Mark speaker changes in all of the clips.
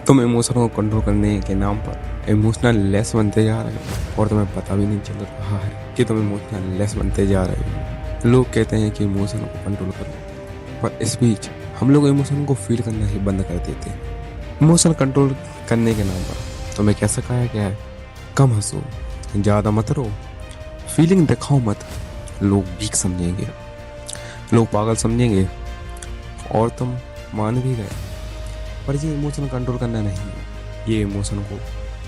Speaker 1: तुम इमोशनों को कंट्रोल करने के नाम पर इमोशनल लेस बनते जा रहे हो और तुम्हें पता भी नहीं चल रहा है कि तुम इमोशनल लेस बनते जा रहे हो। लोग कहते हैं कि इमोशन को कंट्रोल करो, पर इस बीच हम लोग इमोशन को फील करना ही बंद कर देते हैं। इमोशन कंट्रोल करने के नाम पर तुम्हें क्या सिखाया गया है? कम हंसो, ज़्यादा मत रो, फीलिंग दिखाओ मत। लोग वीक समझेंगे, लोग पागल समझेंगे और तुम मान भी गए। पर ये इमोशन कंट्रोल करना नहीं है, ये इमोशन को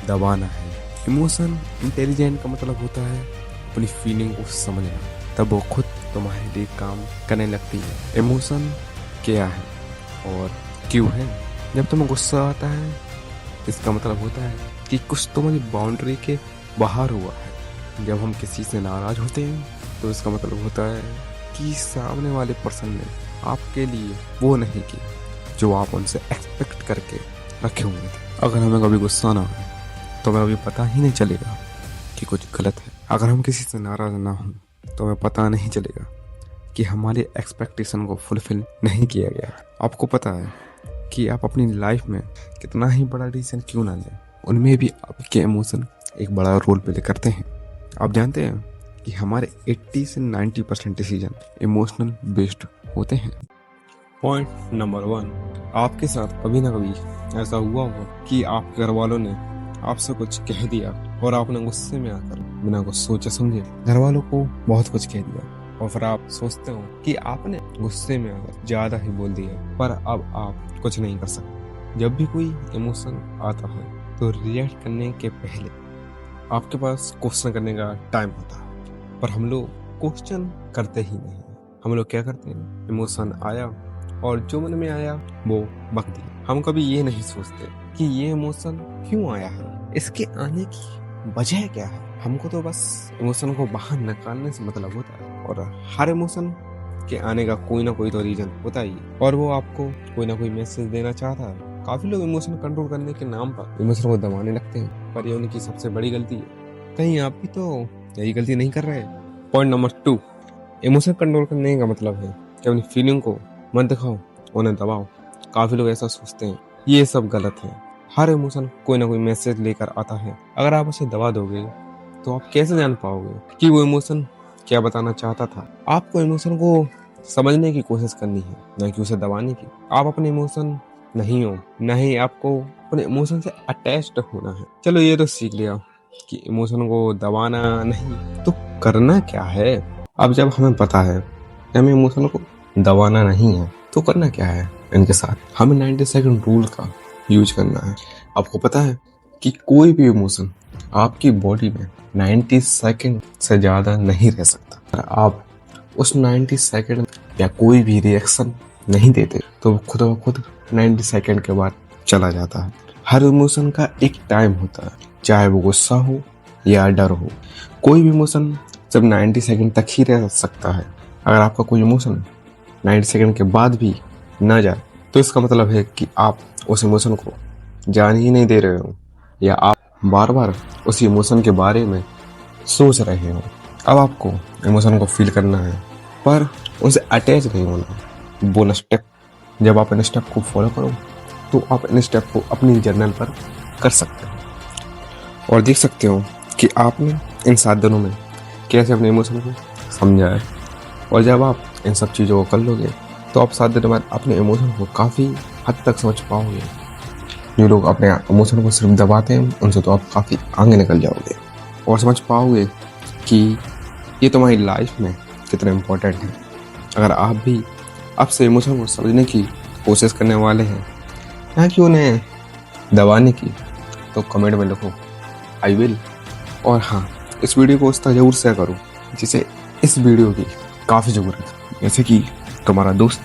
Speaker 1: दबाना है। इमोशन इंटेलिजेंट का मतलब होता है अपनी फीलिंग को समझना, तब वो खुद तुम्हारे लिए काम करने लगती है। इमोशन क्या है और क्यों है? जब तुम्हें गुस्सा आता है इसका मतलब होता है कि कुछ तुम्हारी बाउंड्री के बाहर हुआ है। जब हम किसी से नाराज होते हैं तो इसका मतलब होता है कि सामने वाले पर्सन ने आपके लिए वो नहीं किया जो आप उनसे एक्सपेक्ट करके रखे हुए थे। अगर हमें कभी गुस्सा ना हो तो हमें कभी पता ही नहीं चलेगा कि कुछ गलत है। अगर हम किसी से नाराज ना हो तो हमें पता नहीं चलेगा कि हमारी एक्सपेक्टेशन को फुलफिल नहीं किया गया। आपको पता है कि आप अपनी लाइफ में कितना ही बड़ा डिसीजन क्यों ना लें, उनमें भी आपके इमोशन एक बड़ा रोल प्ले करते हैं। आप जानते हैं कि हमारे 80 से 90% डिसीजन इमोशनल बेस्ड होते हैं। पॉइंट नंबर 1, आपके साथ कभी ना कभी ऐसा हुआ होगा कि आपके घर वालों ने आपसे कुछ कह दिया और आपने गुस्से में आकर बिना कुछ सोचे समझे घर वालों को बहुत कुछ कह दिया और फिर आप सोचते हो कि आपने गुस्से में आकर ज्यादा ही बोल दिया, पर अब आप कुछ नहीं कर सकते। जब भी कोई इमोशन आता है तो रिएक्ट करने के पहले आपके पास क्वेश्चन करने का टाइम होता है, पर हम लोग क्वेश्चन करते ही नहीं। हम लोग क्या करते हैं, इमोशन आया और जो मन में आया वो बक दिया। हम कभी ये नहीं सोचते कि ये इमोशन क्यों आया है, इसके आने की वजह क्या है। हमको तो बस इमोशन को बाहर निकालने से मतलब होता है और हर इमोशन के आने का कोई ना कोई तो रीजन होता ही है और वो आपको कोई ना कोई मैसेज देना चाहता है। काफी लोग इमोशन कंट्रोल करने के नाम पर इमोशन को दबाने लगते हैं, पर ये उनकी सबसे बड़ी गलती है। कहीं आप भी तो यही गलती नहीं कर रहे? पॉइंट नंबर 2, इमोशन कंट्रोल करने का मतलब है कि अपनी फीलिंग को मत दिखाओ, उन्हें दबाओ। काफी लोग ऐसा सोचते हैं, ये सब गलत है। हर इमोशन कोई ना कोई मैसेज लेकर आता है। अगर आप उसे दबा दोगे तो आप कैसे जान पाओगे कि वो इमोशन क्या बताना चाहता था। आपको इमोशन को समझने की कोशिश करनी है, न कि उसे दबाने की। आप अपने इमोशन नहीं हो, न ही आपको अपने इमोशन से अटैच्ड होना है। चलो ये तो सीख लिया कि इमोशन को दबाना नहीं तो करना क्या है। अब जब हमें पता है कि हमें इमोशन को दबाना नहीं है तो करना क्या है, इनके साथ हमें 90 सेकंड रूल का यूज करना है। आपको पता है कि कोई भी इमोशन आपकी बॉडी में 90 सेकंड से ज्यादा नहीं रह सकता। अगर आप उस 90 सेकंड या कोई भी रिएक्शन नहीं देते तो खुद ब खुद 90 सेकंड के बाद चला जाता है। हर इमोशन का एक टाइम होता है, चाहे वो गुस्सा हो या डर हो। कोई भी इमोशन सिर्फ 90 सेकंड तक ही रह सकता है। अगर आपका कोई इमोशन 90 सेकंड के बाद भी ना जाए तो इसका मतलब है कि आप उस इमोशन को जान ही नहीं दे रहे हो या आप बार बार उसी इमोशन के बारे में सोच रहे हो। अब आपको इमोशन को फील करना है पर उनसे अटैच नहीं होना। बोनस स्टेप, जब आप इन स्टेप को फॉलो करो तो आप इन स्टेप को अपनी जर्नल पर कर सकते हो और देख सकते हो कि आपने इन 7 दिनों में कैसे अपने इमोशन को समझा है। और जब आप इन सब चीज़ों को कर लोगे तो आप 7 दिनों बाद अपने इमोशन को काफ़ी हद तक समझ पाओगे। जो लोग अपने इमोशन को सिर्फ दबाते हैं उनसे तो आप काफ़ी आगे निकल जाओगे और समझ पाओगे कि ये तुम्हारी लाइफ में कितना इम्पोर्टेंट है। अगर आप भी आपसे इमोशन को समझने की कोशिश करने वाले हैं ना कि उन्हें दबाने की, तो कमेंट में लिखो आई विल। और हाँ, इस वीडियो को उस तक जरूर शेयर करो जिसे इस वीडियो की काफ़ी ज़रूरत है, जैसे कि तुम्हारा दोस्त